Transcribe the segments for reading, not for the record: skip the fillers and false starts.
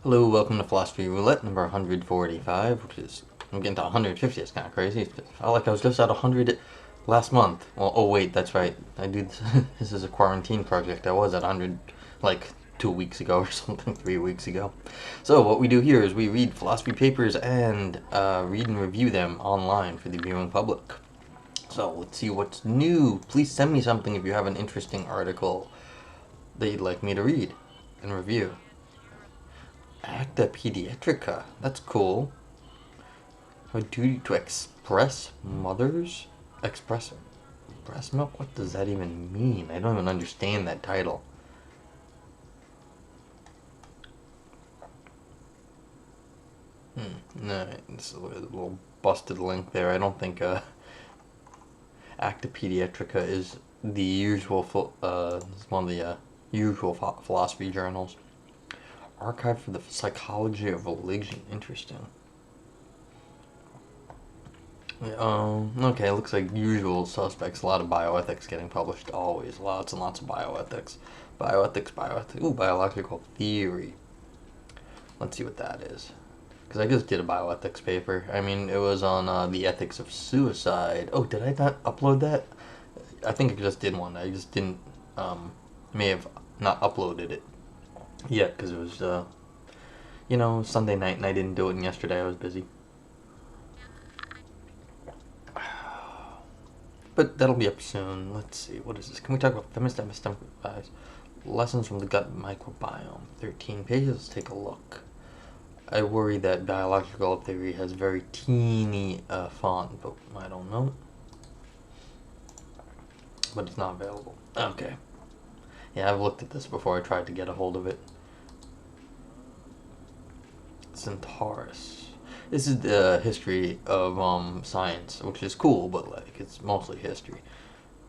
Hello, welcome to Philosophy Roulette number 145, which is, I'm getting to 150, it's kind of crazy. It felt like I was just at 100 last month. Well, oh wait, that's right, I do this, this is a quarantine project. I was at 100, like, 2 weeks ago or something, 3 weeks ago. So what we do here is we read philosophy papers and read and review them online for the viewing public. So let's see what's new. Please send me something if you have an interesting article that you'd like me to read and review. Acta Pediatrica. That's cool. A duty to express mothers? Express breast milk? What does that even mean? I don't even understand that title. No, this is a little busted link there. I don't think Acta Pediatrica is the usual, it's one of the usual philosophy journals. Archive for the Psychology of Religion. Interesting. Okay, looks like usual suspects. A lot of bioethics getting published. Always. Lots and lots of bioethics. Bioethics. Ooh, biological theory. Let's see what that is. Because I just did a bioethics paper. I mean, it was on the ethics of suicide. Oh, did I not upload that? I think I just did one. I just didn't, may have not uploaded it yet because it was, Sunday night and I didn't do it, and yesterday I was busy. But that'll be up soon. Let's see, what is this? Can we talk about feminist epistemic advice? Lessons from the gut microbiome. 13 pages. Let's take a look. I worry that biological theory has very teeny font, but I don't know. But it's not available. Okay. Yeah, I've looked at this before. I tried to get a hold of it. Centaurus. This is the history of science, which is cool, but like it's mostly history.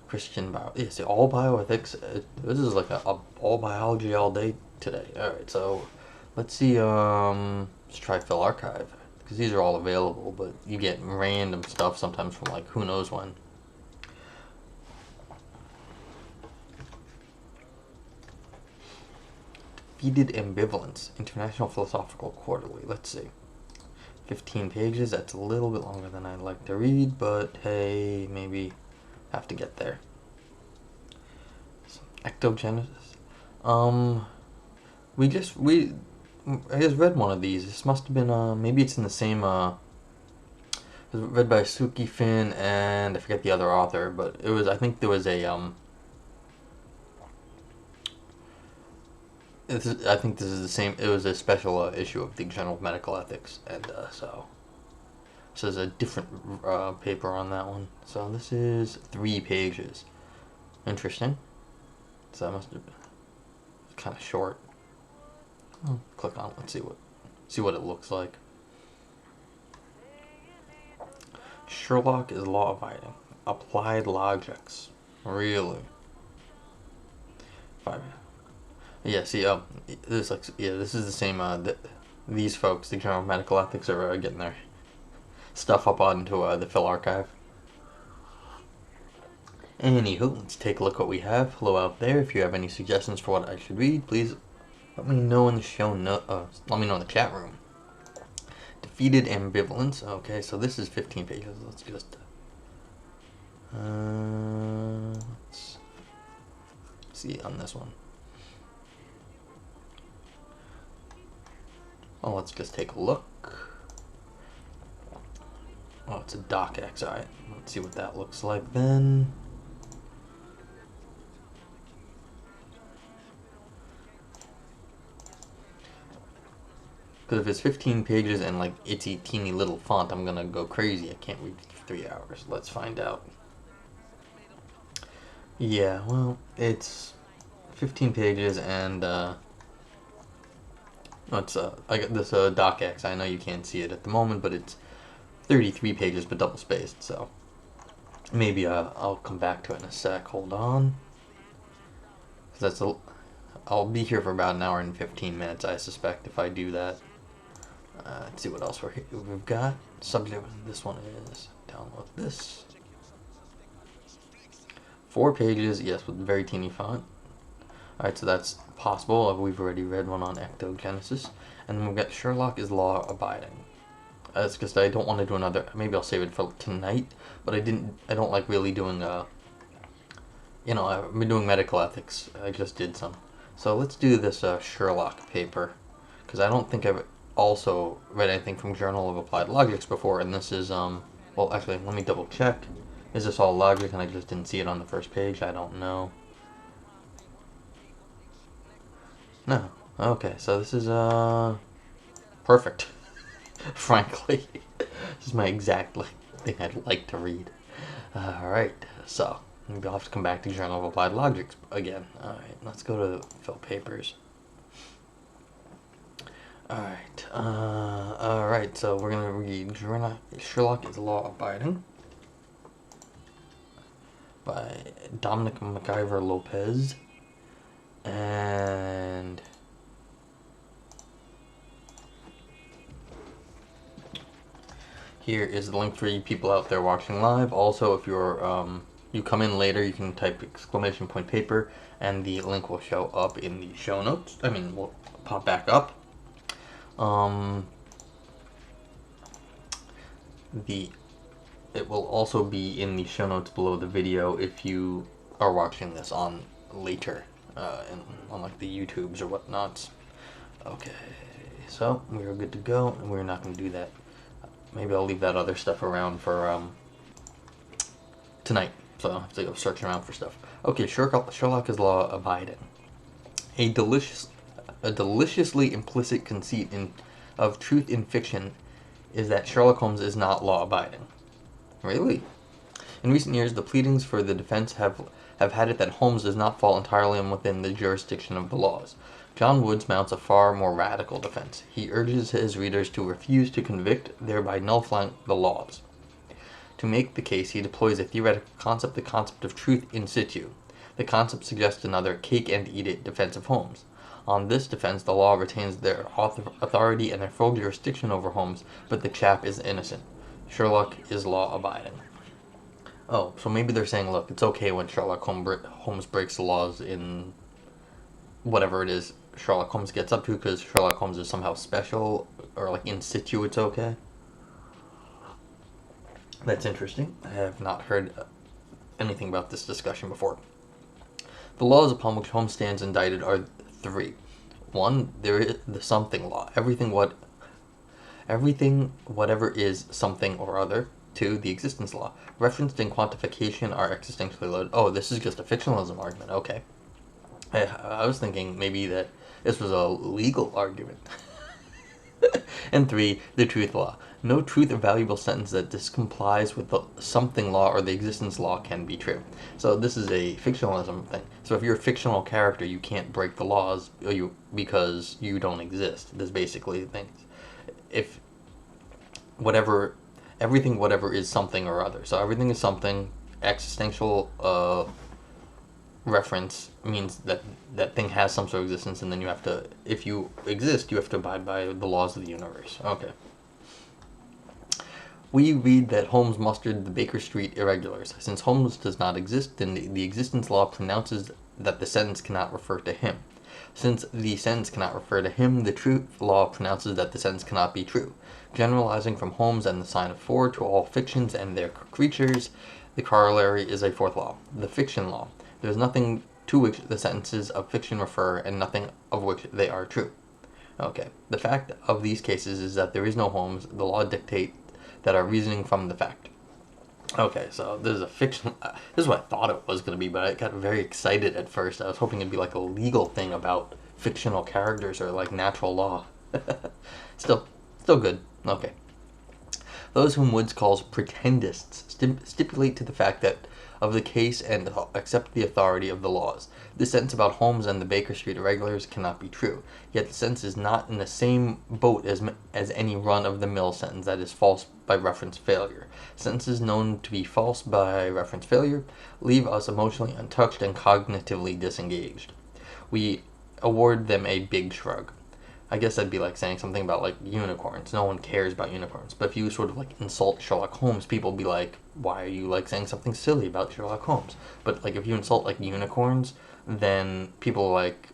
Christian bio. Yeah, see, all bioethics. This is like a all biology all day today. All right, so let's see. Let's try Phil Archive because these are all available, but you get random stuff sometimes from like who knows when. Defeated Ambivalence, International Philosophical Quarterly. Let's see. 15 pages. That's a little bit longer than I'd like to read, but hey, maybe have to get there. Ectogenesis. I just read one of these. This must have been maybe it's in the same it was read by Suki Finn and I forget the other author, but it was, I think there was a I think this is the same. It was a special issue of the Journal of Medical Ethics, and so there's a different paper on that one. So this is 3 pages. Interesting. So that must have been kind of short. Click on it. Let's see what it looks like. Sherlock Is Law Abiding. Applied Logics. Really? 5. Yeah, see, this is the same, these folks, the Journal of Medical Ethics, are getting their stuff up onto the Phil Archive. Anywho, let's take a look what we have. Hello out there. If you have any suggestions for what I should read, please let me know in the let me know in the chat room. Defeated Ambivalence. Okay, so this is 15 pages. Let's just let's see on this one. Oh, let's just take a look. Oh, it's a docx. Alright, let's see what that looks like then. Because if it's 15 pages and like itsy teeny little font, I'm gonna go crazy. I can't read for 3 hours. Let's find out. Yeah, well, it's 15 pages and I got this docx. I know you can't see it at the moment, but it's 33 pages but double spaced, so maybe I'll come back to it in a sec. Hold on. I'll be here for about an hour and 15 minutes, I suspect, if I do that. Let's see what else we've got. Subject, this one is download this. 4 pages, yes, with very teeny font. Alright, so that's possible. We've already read one on ectogenesis. And then we've got Sherlock Is Law Abiding. That's because I don't want to do another. Maybe I'll save it for tonight. But I don't like really doing. I've been doing medical ethics. I just did some. So let's do this Sherlock paper, because I don't think I've also read anything from Journal of Applied Logics before. And this is well, actually, let me double check. Is this all logic and I just didn't see it on the first page? I don't know. No. Okay, so this is perfect. Frankly, this is my exact thing I'd like to read. Alright, so maybe I'll have to come back to Journal of Applied Logics again. Alright, let's go to Fill Papers. Alright, so we're gonna read Sherlock Is Law Abiding by Dominic McIver Lopes. And here is the link for you people out there watching live. Also, if you're you come in later, you can type !paper and the link will show up in the show notes. I mean, will pop back up. It will also be in the show notes below the video if you are watching this on later, on like the YouTubes or whatnots. Okay, so we're good to go, and we're not going to do that. Maybe I'll leave that other stuff around for tonight, so I don't have to go searching around for stuff. Okay, Sherlock Is Law Abiding. A deliciously implicit conceit of truth in fiction is that Sherlock Holmes is not law-abiding. Really? In recent years, the pleadings for the defense have had it that Holmes does not fall entirely within the jurisdiction of the laws. John Woods mounts a far more radical defense. He urges his readers to refuse to convict, thereby nullifying the laws. To make the case, he deploys a theoretical concept, the concept of truth in situ. The concept suggests another cake-and-eat-it defense of Holmes. On this defense, the law retains their authority and their full jurisdiction over Holmes, but the chap is innocent. Sherlock is law-abiding. Oh, so maybe they're saying, look, it's okay when Sherlock Holmes breaks the laws in whatever it is Sherlock Holmes gets up to, because Sherlock Holmes is somehow special, or like in situ it's okay. That's interesting. I have not heard anything about this discussion before. The laws upon which Holmes stands indicted are three. One, there is the something law. Everything whatever is something or other. Two, the existence law. Referenced in quantification are existentially loaded. Oh, this is just a fictionalism argument. Okay. I was thinking maybe that this was a legal argument. And three, the truth law. No truth or valuable sentence that discomplies with the something law or the existence law can be true. So this is a fictionalism thing. So if you're a fictional character, you can't break the laws because you don't exist. That's basically the thing. If everything whatever is something or other. So everything is something. Existential reference means that that thing has some sort of existence, and then you have to, if you exist, you have to abide by the laws of the universe. Okay. We read that Holmes mustered the Baker Street irregulars. Since Holmes does not exist, then the existence law pronounces that the sentence cannot refer to him. Since the sentence cannot refer to him, the truth law pronounces that the sentence cannot be true. Generalizing from Holmes and the sign of 4 to all fictions and their creatures, the corollary is a fourth law, the fiction law. There is nothing to which the sentences of fiction refer, and nothing of which they are true. Okay. The fact of these cases is that there is no Holmes. The law dictates that are reasoning from the fact. Okay, so this is a fiction. This is what I thought it was going to be, but I got very excited at first. I was hoping it'd be like a legal thing about fictional characters or like natural law. Still good. Okay. Those whom Woods calls pretendists stipulate to the fact that of the case and accept the authority of the laws. This sentence about Holmes and the Baker Street irregulars cannot be true. Yet the sentence is not in the same boat as any run-of-the-mill sentence that is false by reference failure. Sentences known to be false by reference failure leave us emotionally untouched and cognitively disengaged. We award them a big shrug. I guess that'd be like saying something about like unicorns. No one cares about unicorns. But if you sort of like insult Sherlock Holmes, people be like, why are you like saying something silly about Sherlock Holmes? But like if you insult like unicorns, then people like,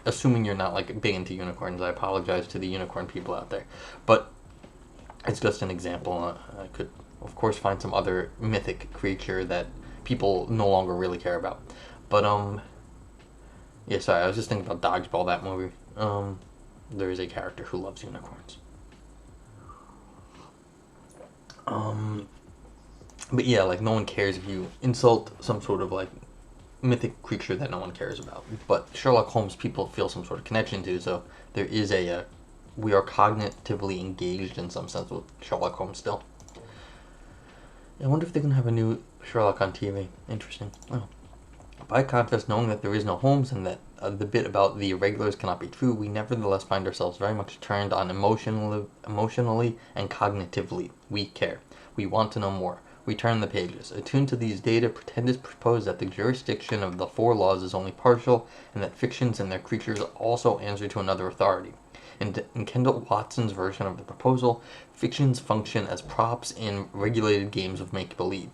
assuming you're not like big into unicorns, I apologize to the unicorn people out there. But it's just an example. I could of course find some other mythic creature that people no longer really care about. But yeah, sorry, I was just thinking about Dodgeball, that movie. There is a character who loves unicorns. But yeah, like no one cares if you insult some sort of like mythic creature that no one cares about. But Sherlock Holmes, people feel some sort of connection to, so there is a we are cognitively engaged in some sense with Sherlock Holmes still. I wonder if they're gonna have a new Sherlock on TV. Interesting. Oh. By contrast, knowing that there is no Holmes and that the bit about the irregulars cannot be true, we nevertheless find ourselves very much turned on emotionally and cognitively. We care. We want to know more. We turn the pages. Attuned to these data, pretenders propose that the jurisdiction of the four laws is only partial, and that fictions and their creatures also answer to another authority. In Kendall Watson's version of the proposal, fictions function as props in regulated games of make-believe.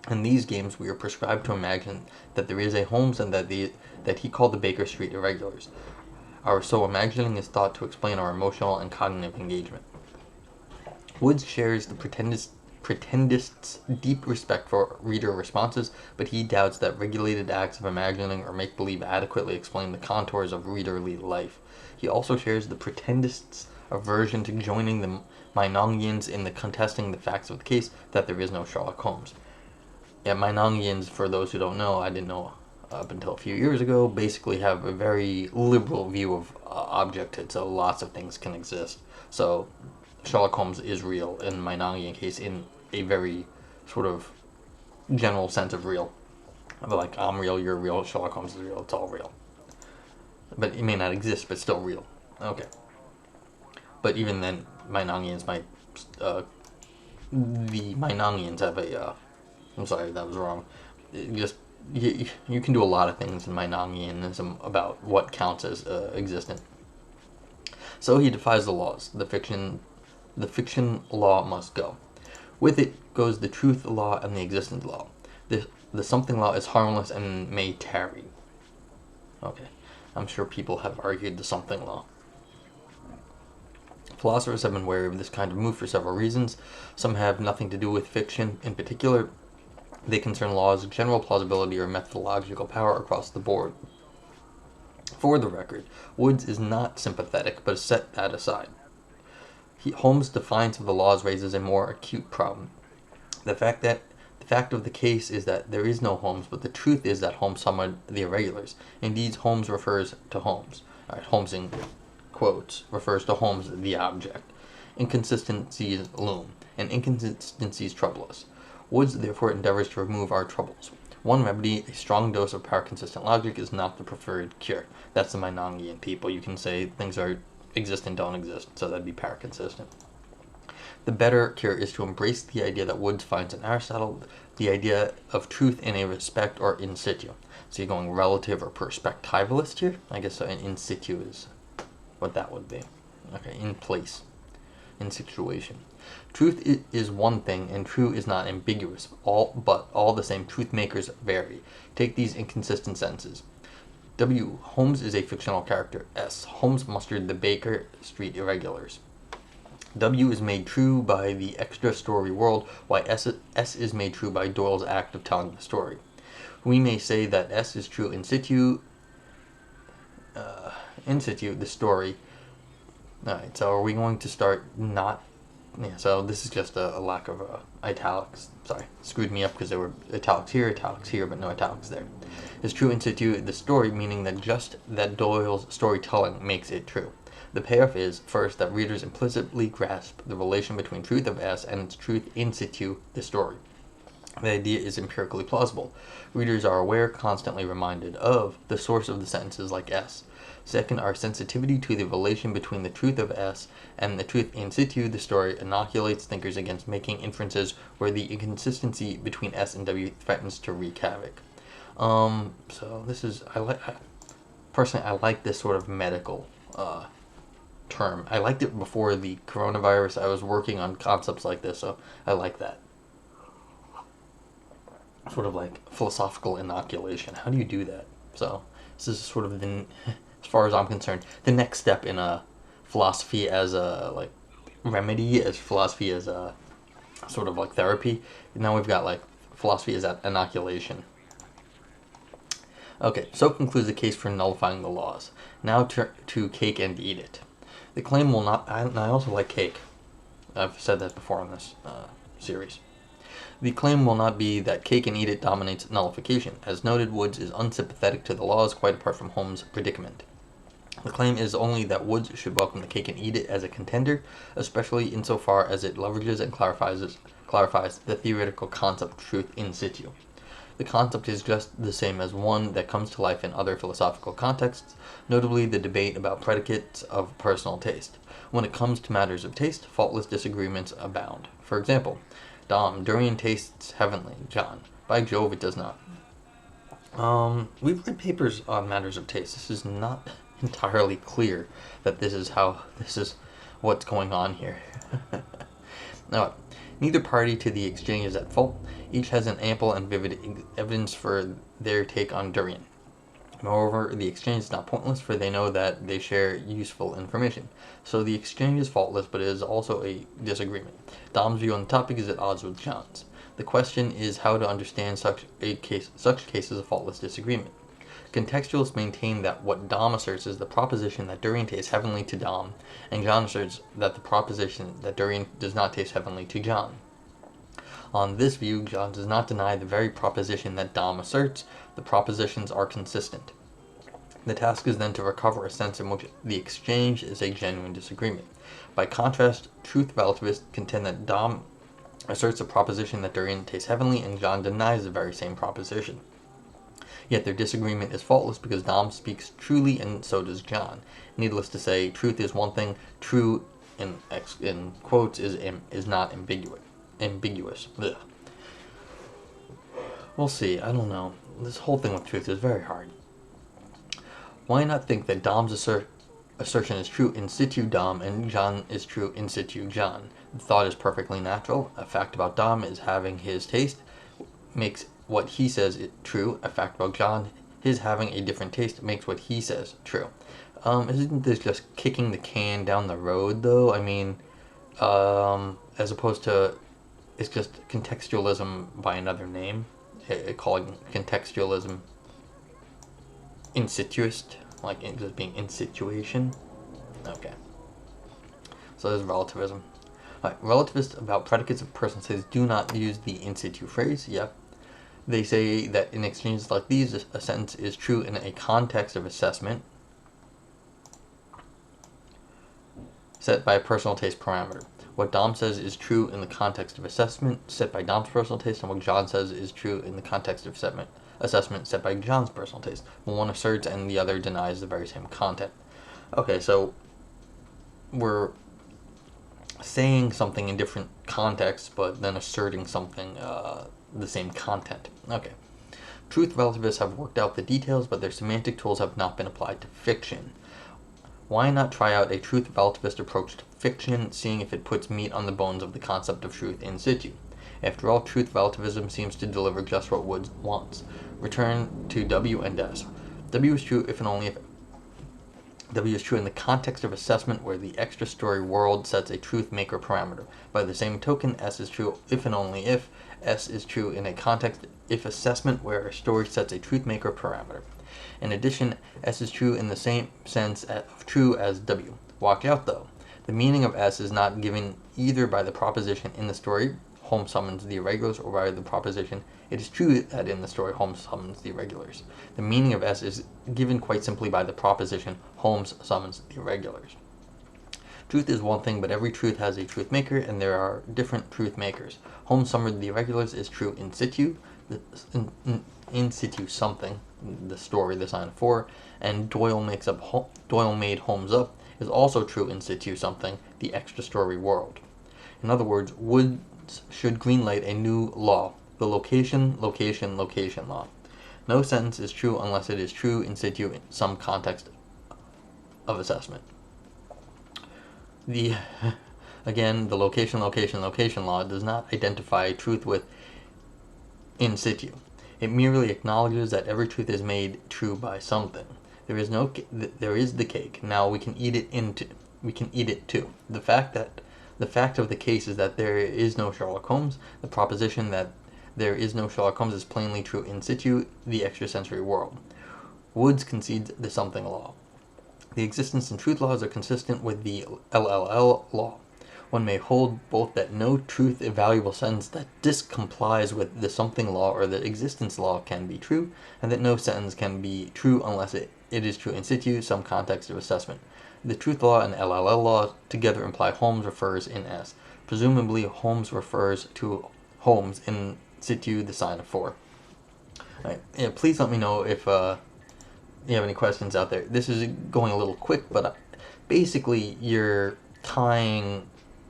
In these games, we are prescribed to imagine that there is a Holmes and that he called the Baker Street irregulars. Our so imagining is thought to explain our emotional and cognitive engagement. Woods shares the pretendist's deep respect for reader responses, but he doubts that regulated acts of imagining or make-believe adequately explain the contours of readerly life. He also shares the pretendist's aversion to joining the Meinongians in the contesting the facts of the case that there is no Sherlock Holmes. Yeah, Meinongians, for those who don't know, I didn't know up until a few years ago, basically have a very liberal view of objecthood, so lots of things can exist. So Sherlock Holmes is real in the Meinongian case in a very sort of general sense of real. Like, I'm real, you're real, Sherlock Holmes is real, it's all real. But it may not exist, but still real. Okay. But even then, Meinongians might... the Meinongians have a... I'm sorry, that was wrong. You can do a lot of things in Meinongianism about what counts as existent. So he defies the laws. The fiction law must go. With it goes the truth law and the existent law. The something law is harmless and may tarry. Okay, I'm sure people have argued the something law. Philosophers have been wary of this kind of move for several reasons. Some have nothing to do with fiction in particular. They concern laws, general plausibility, or methodological power across the board. For the record, Woods is not sympathetic, but set that aside. Holmes' defiance of the laws raises a more acute problem. The fact of the case is that there is no Holmes, but the truth is that Holmes summoned the irregulars. Indeed, Holmes refers to Holmes. Holmes in quotes refers to Holmes, the object. Inconsistencies loom, and inconsistencies trouble us. Woods therefore endeavors to remove our troubles. One remedy, a strong dose of power-consistent logic, is not the preferred cure. That's the Meinongian people. You can say things are exist and don't exist, so that'd be power-consistent. The better cure is to embrace the idea that Woods finds in Aristotle, the idea of truth in a respect or in situ. So you're going relative or perspectivalist here? I guess so, in situ is what that would be. Okay, in place, in situation. Truth is one thing, and true is not ambiguous, but all the same, truth makers vary. Take these inconsistent sentences. W. Holmes is a fictional character. S. Holmes mustered the Baker Street irregulars. W is made true by the extra story world, while S is made true by Doyle's act of telling the story. We may say that S is true in situ, the story. Alright, so are we going to start not... Yeah, so this is just a lack of italics. Sorry, screwed me up because there were italics here, but no italics there. Is true in situ the story, meaning that just that Doyle's storytelling makes it true. The payoff is, first, that readers implicitly grasp the relation between truth of S and its truth in situ the story. The idea is empirically plausible. Readers are aware, constantly reminded of, the source of the sentences like S. Second, our sensitivity to the relation between the truth of S and the truth in situ the story inoculates thinkers against making inferences where the inconsistency between S and W threatens to wreak havoc. So this is, personally, I like this sort of medical term. I liked it before the coronavirus. I was working on concepts like this, so I like that. Sort of like philosophical inoculation. How do you do that? So this is sort of the, as far as I'm concerned, the next step in a philosophy as a like remedy, as philosophy as a sort of like therapy. Now we've got like philosophy as inoculation. Okay, so concludes the case for nullifying the laws. Now to cake and eat it. The claim will not. I also like cake. I've said that before on this series. The claim will not be that cake and eat it dominates nullification. As noted, Woods is unsympathetic to the laws, quite apart from Holmes' predicament. The claim is only that Woods should welcome the cake and eat it as a contender, especially insofar as it leverages and clarifies the theoretical concept of truth in situ. The concept is just the same as one that comes to life in other philosophical contexts, notably the debate about predicates of personal taste. When it comes to matters of taste, faultless disagreements abound. For example, Dom, durian tastes heavenly. John, by Jove, it does not. We've read papers on matters of taste. This is not entirely clear that this is what's going on here. Now, neither party to the exchange is at fault. Each has an ample and vivid evidence for their take on durian. Moreover, the exchange is not pointless, for they know that they share useful information. So the exchange is faultless, but it is also a disagreement. Dom's view on the topic is at odds with John's. The question is how to understand such cases of faultless disagreement. Contextualists maintain that what Dom asserts is the proposition that durian tastes heavenly to Dom, and John asserts that the proposition that durian does not taste heavenly to John. On this view, John does not deny the very proposition that Dom asserts. The propositions are consistent. The task is then to recover a sense in which the exchange is a genuine disagreement. By contrast, truth relativists contend that Dom asserts a proposition that durian tastes heavenly, and John denies the very same proposition. Yet their disagreement is faultless because Dom speaks truly and so does John. Needless to say, truth is one thing, true in quotes is not ambiguous. Ugh. We'll see. I don't know. This whole thing with truth is very hard. Why not think that Dom's assertion is true in situ Dom and John is true in situ John? The thought is perfectly natural. A fact about Dom is having his taste makes what he says true. A fact about John, his having a different taste makes what he says true. Isn't this just kicking the can down the road, though? I mean, as opposed to, it's just contextualism by another name. Calling contextualism insituist, like it just being in situation. Okay. So there's relativism. Right. Relativists about predicates of personal taste do not use the in situ phrase. Yep. They say that in exchanges like these, a sentence is true in a context of assessment set by a personal taste parameter. What Dom says is true in the context of assessment set by Dom's personal taste, and what John says is true in the context of assessment set by John's personal taste. One asserts and the other denies the very same content. Okay, so we're saying something in different contexts, but then asserting something, the same content. Okay. Truth relativists have worked out the details, but their semantic tools have not been applied to fiction. Why not try out a truth relativist approach to fiction, seeing if it puts meat on the bones of the concept of truth in situ? After all, truth relativism seems to deliver just what Woods wants. Return to W and S. W is true if and only if W is true in the context of assessment where the extra story world sets a truth maker parameter. By the same token, S is true if and only if S is true in a context if assessment where a story sets a truth maker parameter. In addition, S is true in the same sense of true as W. Watch out though. The meaning of S is not given either by the proposition in the story, Holmes summons the irregulars, or by the proposition, it is true that in the story Holmes summons the irregulars. The meaning of S is given quite simply by the proposition, Holmes summons the irregulars. Truth is one thing, but every truth has a truth maker, and there are different truth makers. Holmes summoned the irregulars is true in situ, in situ something, the story, the sign of 4, and Doyle made Holmes up is also true in situ something, the extra story world. In other words, Woods should greenlight a new law, the location law. No sentence is true unless it is true in situ in some context of assessment. The again, the location law does not identify truth with in situ. It merely acknowledges that every truth is made true by something. There is the cake. Now we can eat it too. The fact of the case is that there is no Sherlock Holmes. The proposition that there is no Sherlock Holmes is plainly true in situ, the extrasensory world. Woods concedes the something law. The existence and truth laws are consistent with the LLL law. One may hold both that no truth evaluable sentence that discomplies with the something law or the existence law can be true, and that no sentence can be true unless it is true in situ, some context of assessment. The truth law and LLL law together imply Holmes refers in S. Presumably, Holmes refers to Holmes in situ, the sign of 4. Right. Yeah, please let me know if you have any questions out there. This is going a little quick, but basically you're tying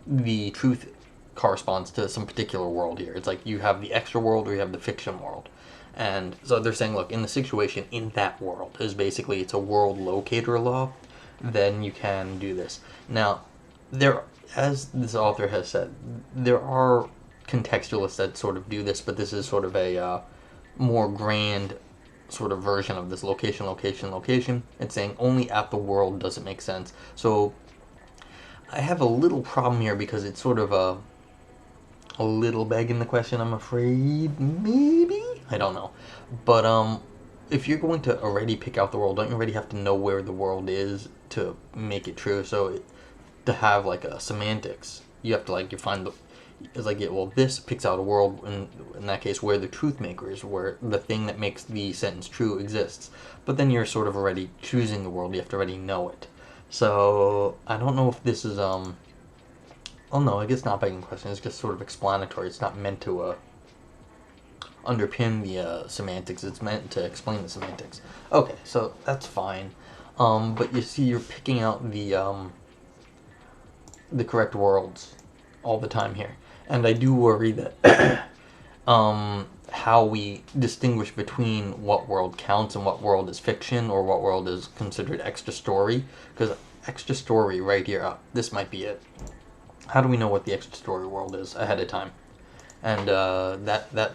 the truth corresponds to some particular world here. It's like you have the extra world or you have the fiction world. And so they're saying, look, in the situation in that world is basically it's a world locator law, then you can do this. Now, as this author has said, there are contextualists that sort of do this, but this is sort of a more grand sort of version of this location. It's saying only at the world does it make sense. So I have a little problem here because it's sort of a little begging the question, I'm afraid. Maybe? I don't know. But if you're going to already pick out the world, don't you already have to know where the world is to make it true? So to have like a semantics, you have to you find it's like, well, this picks out a world, in that case, where the truth maker is, where the thing that makes the sentence true exists. But then you're sort of already choosing the world, you have to already know it. So, I don't know if this is, oh no, I guess not begging the question, it's just sort of explanatory. It's not meant to, underpin the, semantics, it's meant to explain the semantics. Okay, so that's fine. But you see, you're picking out the correct worlds all the time here. And I do worry that how we distinguish between what world counts and what world is fiction or what world is considered extra story. Because extra story right here, this might be it. How do we know what the extra story world is ahead of time? And that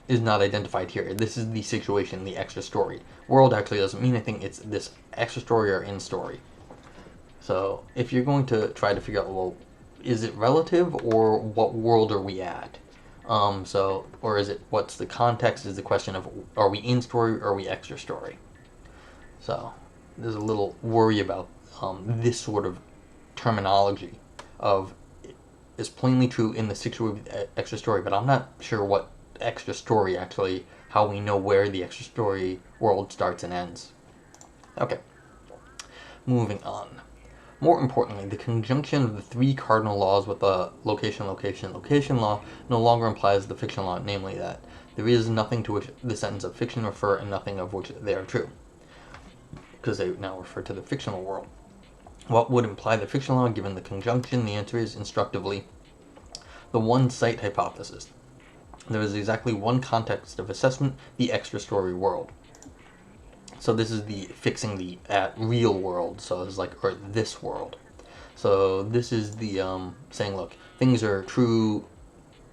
is not identified here. This is the situation, the extra story. World actually doesn't mean anything. It's this extra story or in story. So if you're going to try to figure out, well, is it relative or what world are we at? Or is it, what's the context is the question of, are we in story or are we extra story? So there's a little worry about this sort of terminology of is plainly true in the situation with extra story, but I'm not sure what extra story actually, how we know where the extra story world starts and ends. Okay, moving on. More importantly, the conjunction of the 3 cardinal laws with the location law no longer implies the fiction law, namely that there is nothing to which the sentence of fiction refer and nothing of which they are true, because they now refer to the fictional world. What would imply the fiction law given the conjunction? The answer is, instructively, the one-site hypothesis. There is exactly one context of assessment, the extra story world. So this is the fixing the real world, so it's like, or this world. So this is the saying, look, things are true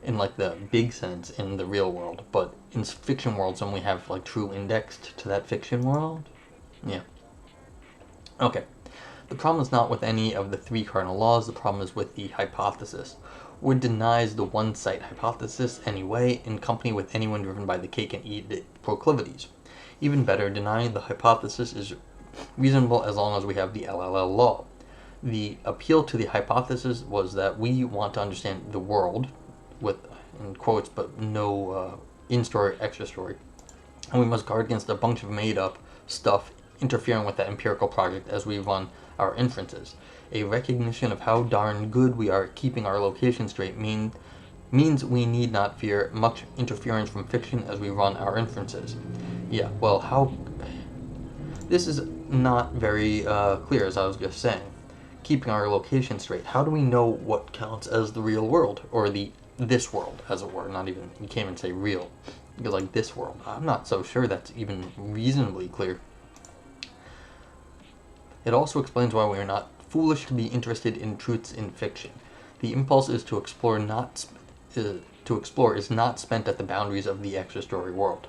in like the big sense in the real world, but in fiction worlds, when we have like true indexed to that fiction world. Yeah. Okay. The problem is not with any of the 3 cardinal laws, the problem is with the hypothesis. Wood denies the one-site hypothesis anyway, in company with anyone driven by the cake and eat it proclivities. Even better, denying the hypothesis is reasonable as long as we have the LLL law. The appeal to the hypothesis was that we want to understand the world, with, in quotes, but no in-story, extra story. And we must guard against a bunch of made-up stuff interfering with that empirical project as we run our inferences. A recognition of how darn good we are at keeping our location straight means we need not fear much interference from fiction as we run our inferences. Yeah, well, how... This is not very clear, as I was just saying. Keeping our location straight. How do we know what counts as the real world? Or this world, as it were. Not even, you can't even say real. You're like, this world. I'm not so sure that's even reasonably clear. It also explains why we are not foolish to be interested in truths in fiction. The impulse is to explore, is not spent at the boundaries of the extra story world.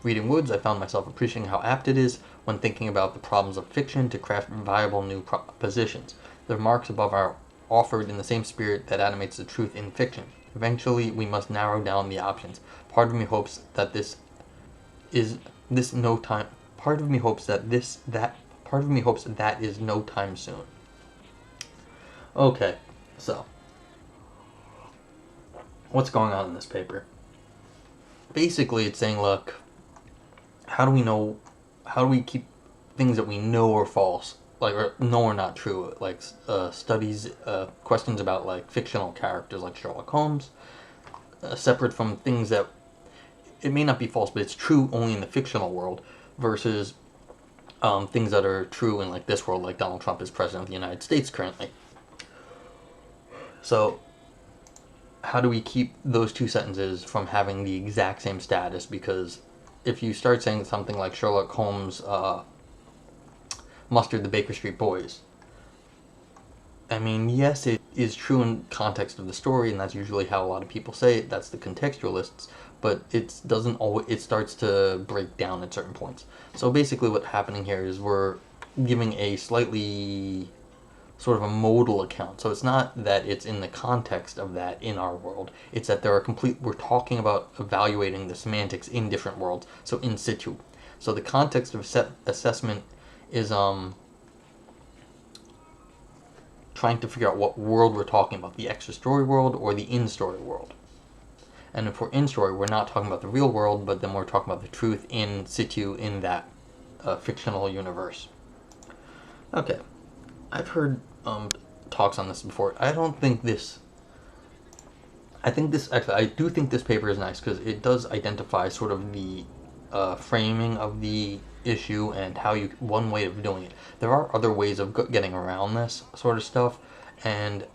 Reading Woods, I found myself appreciating how apt it is, when thinking about the problems of fiction, to craft viable new propositions. The remarks above are offered in the same spirit that animates the truth in fiction. Eventually, we must narrow down the options. Part of me hopes that that is no time soon. Okay, so what's going on in this paper? Basically, it's saying, look, how do we keep things that we know are false, like, or know are not true, like studies, questions about like fictional characters like Sherlock Holmes, separate from things that it may not be false, but it's true only in the fictional world, versus things that are true in like this world, like Donald Trump is president of the United States currently. So how do we keep those two sentences from having the exact same status? Because if you start saying something like Sherlock Holmes mustered the Baker Street Boys, I mean, yes, it is true in context of the story, and that's usually how a lot of people say it. That's the contextualists, but it doesn't always. It starts to break down at certain points. So basically, what's happening here is we're giving a slightly sort of a modal account. So it's not that it's in the context of that in our world. It's that we're talking about evaluating the semantics in different worlds. So in situ. So the context of assessment is trying to figure out what world we're talking about, the extra story world or the in-story world. And if we're in-story, we're not talking about the real world, but then we're talking about the truth in situ in that fictional universe. Okay, I've heard talks on this before. I do think this paper is nice because it does identify sort of the framing of the issue and one way of doing it. There are other ways of getting around this sort of stuff, and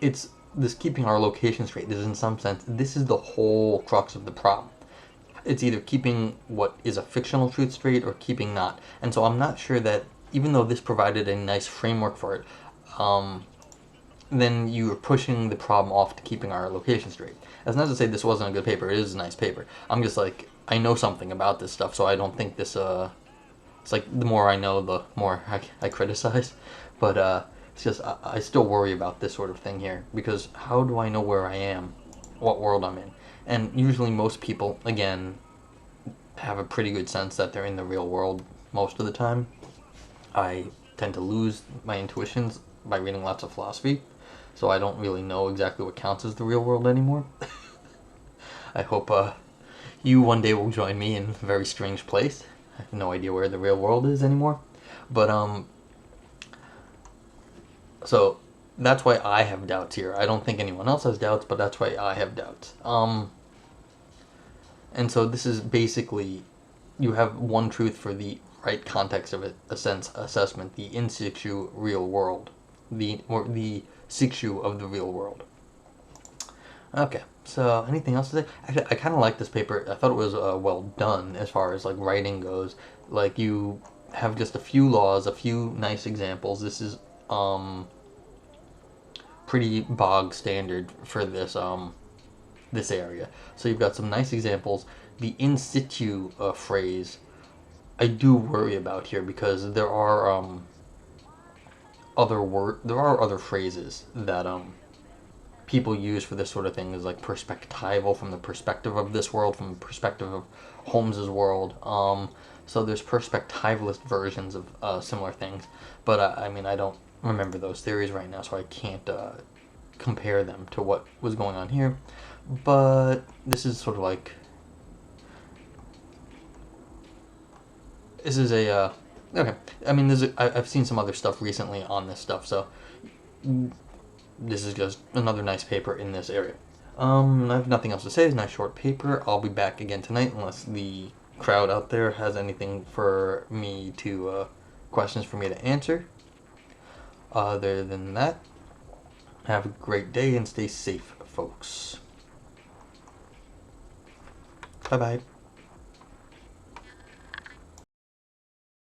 it's this keeping our location straight. This is, in some sense, this is the whole crux of the problem. It's either keeping what is a fictional truth straight or keeping not. And so I'm not sure that, even though this provided a nice framework for it, then you are pushing the problem off to keeping our location straight. That's not to say this wasn't a good paper. It is a nice paper. I'm just like, I know something about this stuff, so I don't think this, it's like the more I know, the more I criticize. But it's just, I still worry about this sort of thing here, because how do I know where I am, what world I'm in? And usually most people, again, have a pretty good sense that they're in the real world most of the time. I tend to lose my intuitions by reading lots of philosophy, so I don't really know exactly what counts as the real world anymore. I hope you one day will join me in a very strange place. I have no idea where the real world is anymore. But, so that's why I have doubts here. I don't think anyone else has doubts, but that's why I have doubts. And so this is basically, you have one truth for the right context of a sense assessment, the in situ real world, or the situ of the real world. Okay, so anything else to say? Actually, I kind of like this paper. I thought it was well done as far as like writing goes. Like, you have just a few laws, a few nice examples. This is pretty bog standard for this this area. So you've got some nice examples. The in situ phrase I do worry about here, because there are other phrases that people use for this sort of thing, is like perspectival, from the perspective of this world, from the perspective of Holmes's world. So there's perspectivalist versions of similar things, but I mean, I don't remember those theories right now, so I can't compare them to what was going on here. But this is sort of like, this is a okay. I mean, I've seen some other stuff recently on this stuff, so this is just another nice paper in this area. I have nothing else to say. It's a nice short paper. I'll be back again tonight unless the crowd out there has anything for me to questions for me to answer. Other than that, have a great day and stay safe, folks. Bye bye.